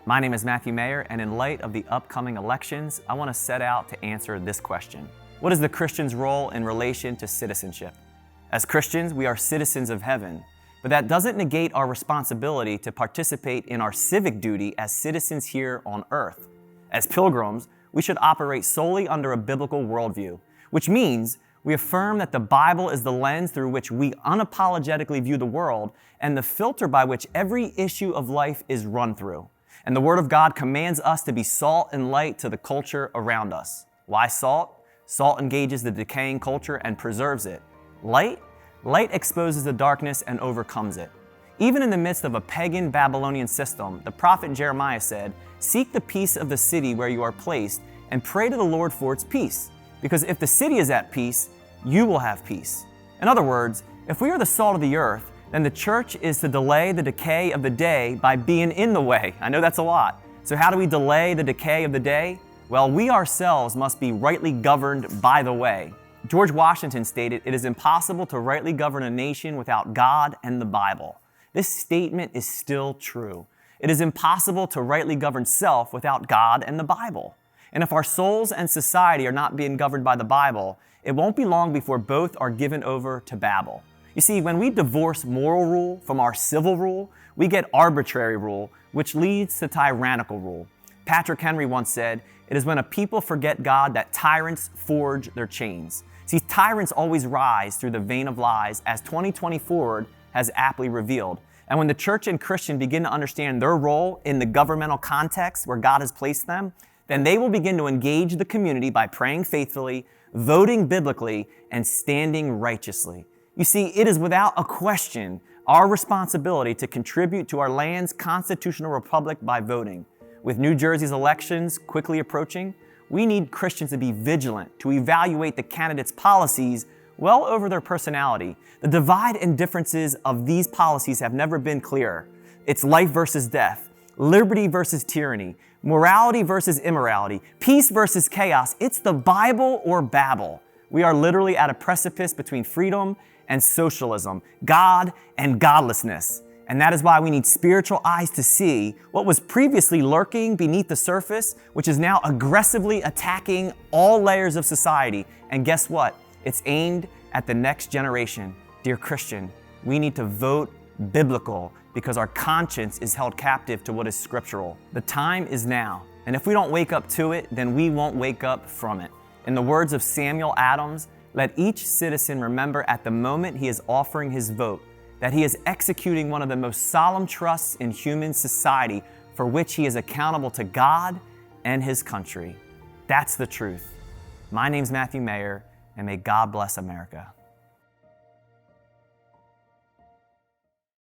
My name is Matthew Maher, and in light of the upcoming elections, I want to set out to answer this question. What is the Christian's role in relation to citizenship? As Christians, we are citizens of heaven, but that doesn't negate our responsibility to participate in our civic duty as citizens here on earth. As pilgrims, we should operate solely under a biblical worldview, which means we affirm that the Bible is the lens through which we unapologetically view the world and the filter by which every issue of life is run through. And the Word of God commands us to be salt and light to the culture around us. Why salt? Salt engages the decaying culture and preserves it. Light? Light exposes the darkness and overcomes it. Even in the midst of a pagan Babylonian system, the prophet Jeremiah said, "Seek the peace of the city where you are placed and pray to the Lord for its peace. Because if the city is at peace, you will have peace." In other words, if we are the salt of the earth, then the church is to delay the decay of the day by being in the way. I know that's a lot. So how do we delay the decay of the day? Well, we ourselves must be rightly governed by the way. George Washington stated, "It is impossible to rightly govern a nation without God and the Bible." This statement is still true. It is impossible to rightly govern self without God and the Bible. And if our souls and society are not being governed by the Bible, it won't be long before both are given over to Babel. You see, when we divorce moral rule from our civil rule, we get arbitrary rule, which leads to tyrannical rule. Patrick Henry once said, "It is when a people forget God that tyrants forge their chains." See, tyrants always rise through the vein of lies, as 2020 forward has aptly revealed. And when the church and Christian begin to understand their role in the governmental context where God has placed them, then they will begin to engage the community by praying faithfully, voting biblically, and standing righteously. You see, it is without a question our responsibility to contribute to our land's constitutional republic by voting. With New Jersey's elections quickly approaching, we need Christians to be vigilant, to evaluate the candidates' policies well over their personality. The divide and differences of these policies have never been clearer. It's life versus death, liberty versus tyranny, morality versus immorality, peace versus chaos. It's the Bible or Babel. We are literally at a precipice between freedom and socialism, God and godlessness. And that is why we need spiritual eyes to see what was previously lurking beneath the surface, which is now aggressively attacking all layers of society. And guess what? It's aimed at the next generation. Dear Christian, we need to vote biblical because our conscience is held captive to what is scriptural. The time is now. And if we don't wake up to it, then we won't wake up from it. In the words of Samuel Adams, let each citizen remember at the moment he is offering his vote that he is executing one of the most solemn trusts in human society for which he is accountable to God and his country. That's the truth. My name's Matthew Maher, and may God bless America.